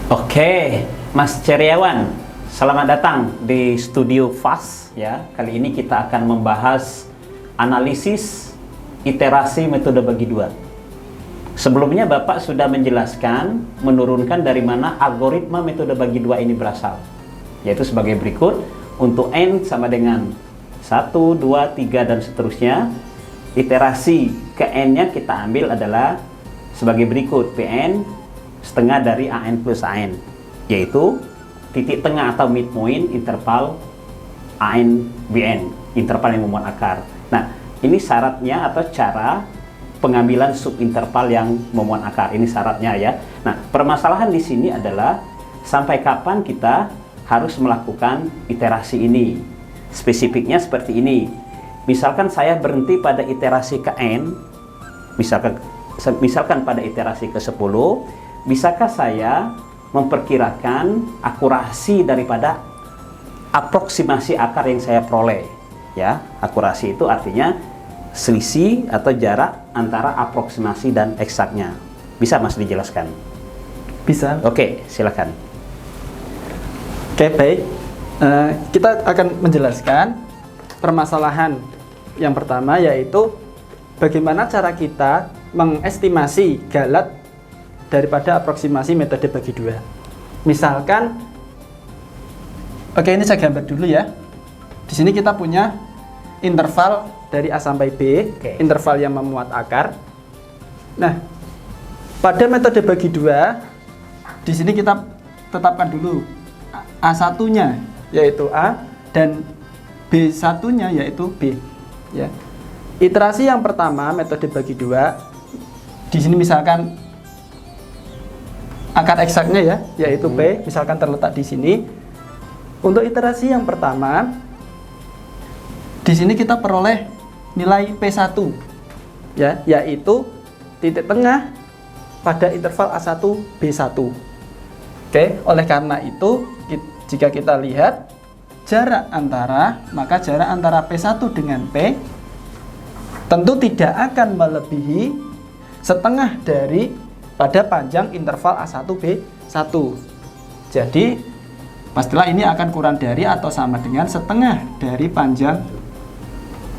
Oke, Mas Ceriawan, selamat datang di Studio FAST ya. Kali ini kita akan membahas analisis iterasi metode bagi dua. Sebelumnya Bapak sudah menjelaskan, menurunkan dari mana algoritma metode bagi dua ini berasal, yaitu sebagai berikut. Untuk N sama dengan 1, 2, 3 dan seterusnya, iterasi ke N-nya kita ambil adalah sebagai berikut: Pn setengah dari AN plus AN, yaitu titik tengah atau midpoint interval AN BN, interval yang memuat akar. Nah, ini syaratnya atau cara pengambilan subinterval yang memuat akar. Ini syaratnya ya. Nah, permasalahan di sini adalah sampai kapan kita harus melakukan iterasi ini. Spesifiknya seperti ini. Misalkan saya berhenti pada iterasi ke N, misalkan pada iterasi ke 10, bisakah saya memperkirakan akurasi daripada aproksimasi akar yang saya peroleh? Ya, akurasi itu artinya selisih atau jarak antara aproksimasi dan eksaknya. Bisa Mas dijelaskan? Bisa. Oke, silakan. Oke, baik. Kita akan menjelaskan permasalahan yang pertama, yaitu bagaimana cara kita mengestimasi galat daripada aproksimasi metode bagi dua. Misalkan, oke, ini saya gambar dulu ya. Di sini kita punya interval dari A sampai B, interval yang memuat akar. Nah, pada metode bagi dua, di sini kita tetapkan dulu A1-nya yaitu A dan B1-nya yaitu B. Ya. Iterasi yang pertama metode bagi dua, di sini misalkan akar eksaknya ya, yaitu P, misalkan terletak di sini. Untuk iterasi yang pertama, di sini kita peroleh nilai P1 ya, yaitu titik tengah pada interval A1 B1. Oke, oleh karena itu jika kita lihat jarak antara P1 dengan P tentu tidak akan melebihi setengah dari pada panjang interval A1 B1. Jadi pastilah ini akan kurang dari atau sama dengan setengah dari panjang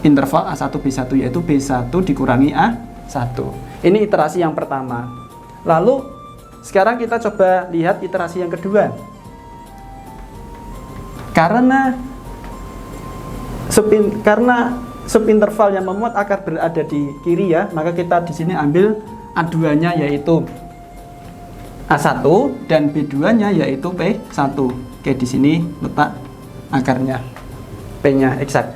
interval A1 B1, yaitu B1 dikurangi A1. Ini iterasi yang pertama. Lalu sekarang kita coba lihat iterasi yang kedua. Karena subinterval yang memuat akar berada di kiri ya, maka kita di sini ambil A2-nya yaitu A1 dan B2-nya yaitu P1. Oke, di sini letak akarnya, P-nya eksak.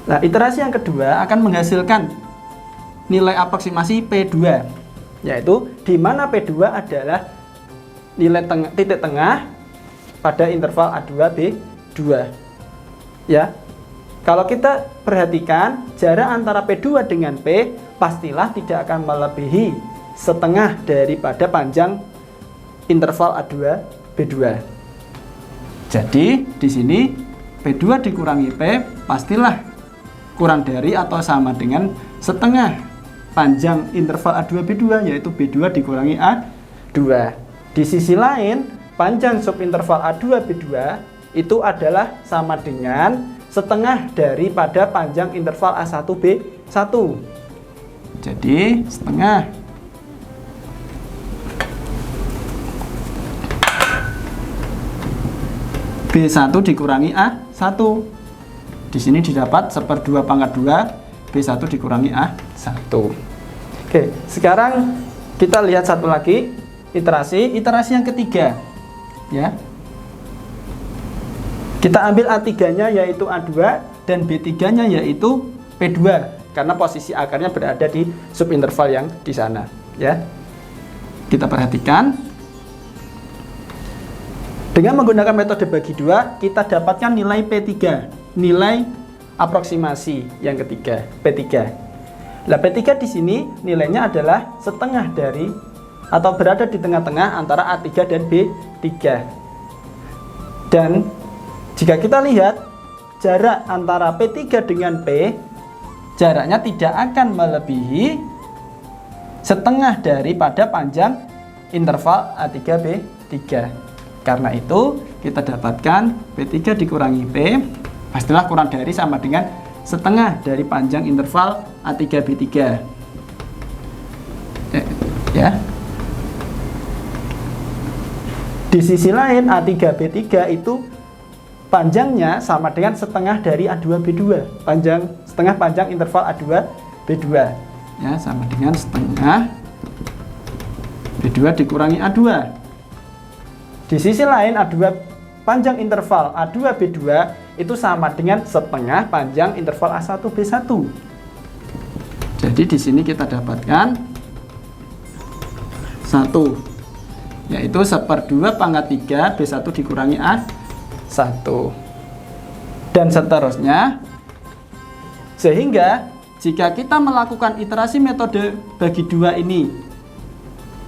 Nah, iterasi yang kedua akan menghasilkan nilai aproksimasi P2, yaitu di mana P2 adalah nilai titik tengah pada interval A2 B2. Ya. Kalau kita perhatikan jarak antara P2 dengan P pastilah tidak akan melebihi setengah daripada panjang interval A2 B2. Jadi di sini P2 dikurangi P pastilah kurang dari atau sama dengan setengah panjang interval A2 B2, yaitu B2 dikurangi A2. Di sisi lain, panjang subinterval A2 B2 itu adalah sama dengan setengah daripada panjang interval A1 B1. Jadi setengah B1 dikurangi A1. Di sini didapat 1/2 B1 dikurangi A1. Oke, sekarang kita lihat satu lagi iterasi yang ketiga. Ya. Kita ambil A3-nya yaitu A2 dan B3-nya yaitu P2 karena posisi akarnya berada di subinterval yang di sana, ya. Kita perhatikan. Dengan menggunakan metode bagi dua, kita dapatkan nilai P3, nilai aproksimasi yang ketiga, P3. Nah, P3 di sini nilainya adalah setengah dari atau berada di tengah-tengah antara A3 dan B3. Dan jika kita lihat jarak antara P3 dengan P, jaraknya tidak akan melebihi setengah daripada panjang interval A3 3. Karena itu kita dapatkan P3 dikurangi P, pastilah kurang dari sama dengan setengah dari panjang interval A3B3. Ya. Di sisi lain A3B3 itu panjangnya sama dengan setengah dari A2B2, setengah panjang interval A2B2, ya, sama dengan setengah B2 dikurangi A2. Di sisi lain panjang interval A2B2 itu sama dengan setengah panjang interval A1B1. Jadi di sini kita dapatkan 1, yaitu 1/2 pangkat 3 B1 dikurangi A1, dan seterusnya. Sehingga jika kita melakukan iterasi metode bagi 2 ini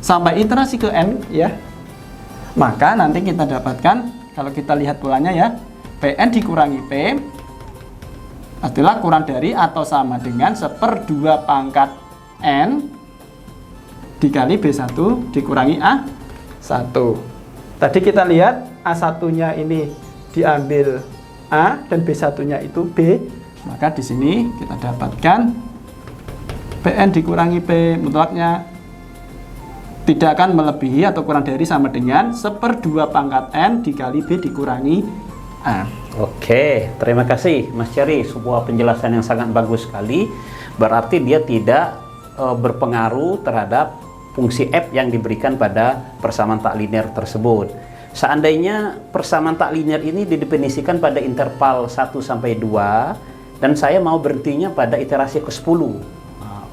sampai iterasi ke n, ya, maka nanti kita dapatkan, kalau kita lihat polanya ya, Pn dikurangi P pastilah kurang dari atau sama dengan 1/2 pangkat n dikali B1 dikurangi A1. Tadi kita lihat A1-nya ini diambil A dan B1-nya itu B, maka di sini kita dapatkan Pn dikurangi P mutlaknya tidak akan melebihi atau kurang dari sama dengan 1/2 pangkat n dikali B dikurangi A. Oke, terima kasih Mas Cherry, sebuah penjelasan yang sangat bagus sekali. Berarti dia tidak berpengaruh terhadap fungsi F yang diberikan pada persamaan tak linear tersebut. Seandainya persamaan tak linear ini didefinisikan pada interval 1 sampai 2 dan saya mau berhentinya pada iterasi ke-10,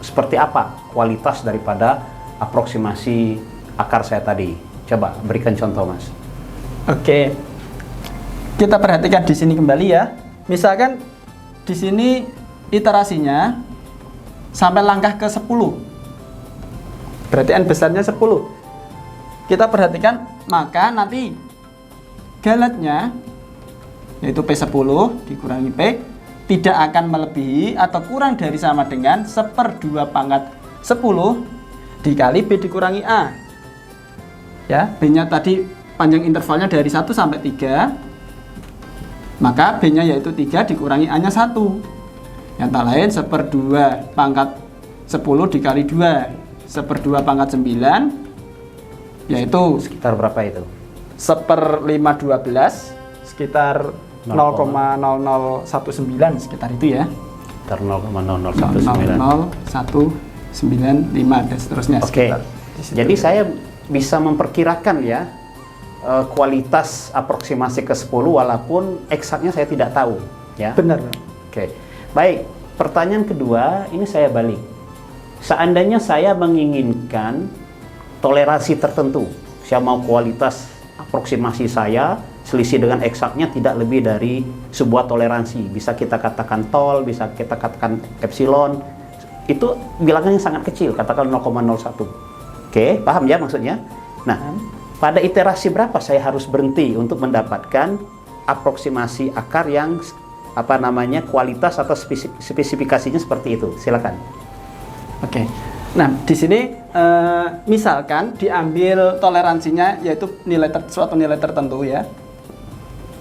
seperti apa kualitas daripada aproksimasi akar saya tadi? Coba berikan contoh, Mas. Oke. Kita perhatikan di sini kembali ya. Misalkan di sini iterasinya sampai langkah ke-10. Berarti n besarnya 10. Kita perhatikan, maka nanti galatnya yaitu P10 dikurangi P tidak akan melebihi atau kurang dari sama dengan 1/2 pangkat 10 dikali B dikurangi A. Ya, B-nya tadi panjang intervalnya dari 1 sampai 3. Maka B-nya yaitu 3 dikurangi A-nya 1. Yang tak lain 1/2 pangkat 10 dikali 2. 1/2 pangkat 9, yaitu sekitar berapa itu? 1/512, sekitar 0,0019 sekitar itu ya. Sekitar 0,0019. 0,0195 dan seterusnya. Oke. Jadi saya bisa memperkirakan ya kualitas aproksimasi ke-10 walaupun eksaknya saya tidak tahu ya. Benar. Oke. Baik, pertanyaan kedua ini saya balik. Seandainya saya menginginkan toleransi tertentu, saya mau kualitas aproksimasi saya selisih dengan eksaknya tidak lebih dari sebuah toleransi. Bisa kita katakan tol, bisa kita katakan epsilon. Itu bilangannya sangat kecil, katakan 0,01. Oke, paham ya maksudnya? Nah, pada iterasi berapa saya harus berhenti untuk mendapatkan aproksimasi akar yang kualitas atau spesifikasinya seperti itu? Silakan. Oke. Nah, di sini misalkan diambil toleransinya yaitu suatu nilai tertentu ya.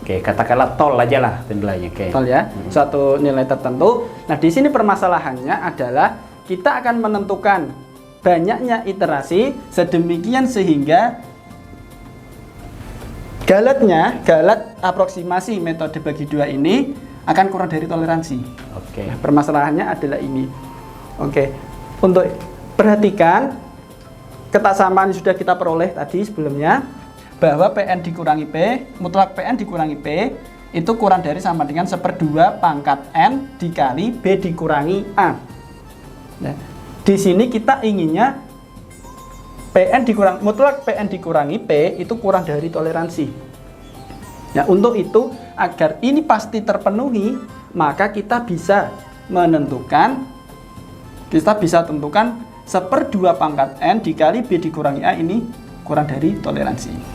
Oke, katakanlah tol aja lah nilainya. Oke. Tol ya, suatu nilai tertentu. Nah, di sini permasalahannya adalah kita akan menentukan banyaknya iterasi sedemikian sehingga galat aproksimasi metode bagi 2 ini akan kurang dari toleransi. Oke. Nah, permasalahannya adalah ini. Oke. Untuk perhatikan ketaksamaan yang sudah kita peroleh tadi sebelumnya, bahwa Pn dikurangi P, mutlak Pn dikurangi P itu kurang dari sama dengan 1/2 pangkat N dikali B dikurangi A. Nah, di sini kita inginnya mutlak Pn dikurangi P itu kurang dari toleransi. Nah, untuk itu agar ini pasti terpenuhi, maka kita bisa tentukan 1/2 pangkat N dikali B dikurangi A ini kurang dari toleransi.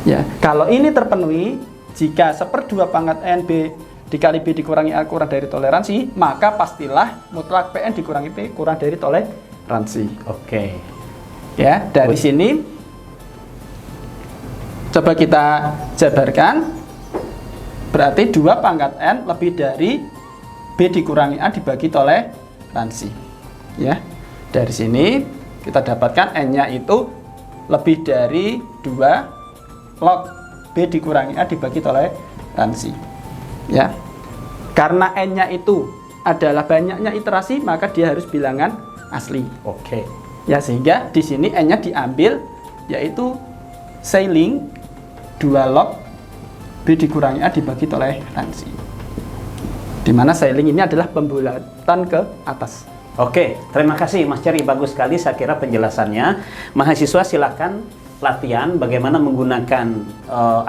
Ya, kalau ini terpenuhi, jika 1/2 pangkat N B dikali B dikurangi A kurang dari toleransi, maka pastilah mutlak Pn dikurangi P kurang dari toleransi. Oke. Ya, dari sini Coba kita jabarkan. Berarti 2 pangkat N lebih dari B dikurangi A dibagi toleransi. Ya. Dari sini kita dapatkan N-nya itu lebih dari 2 log B dikurangi A dibagi toleransi. Ya. Karena N-nya itu adalah banyaknya iterasi, maka dia harus bilangan asli. Oke. Ya, sehingga di sini N-nya diambil yaitu Seiling 2 log B dikurangi A dibagi toleransi. Di mana Seiling ini adalah pembulatan ke atas. Oke, terima kasih Mas Ceri, bagus sekali saya kira penjelasannya. Mahasiswa silakan latihan bagaimana menggunakan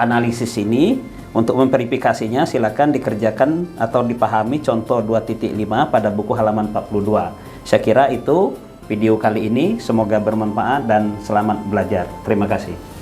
analisis ini. Untuk memverifikasinya silakan dikerjakan atau dipahami contoh 2.5 pada buku halaman 42. Saya kira itu video kali ini, semoga bermanfaat dan selamat belajar. Terima kasih.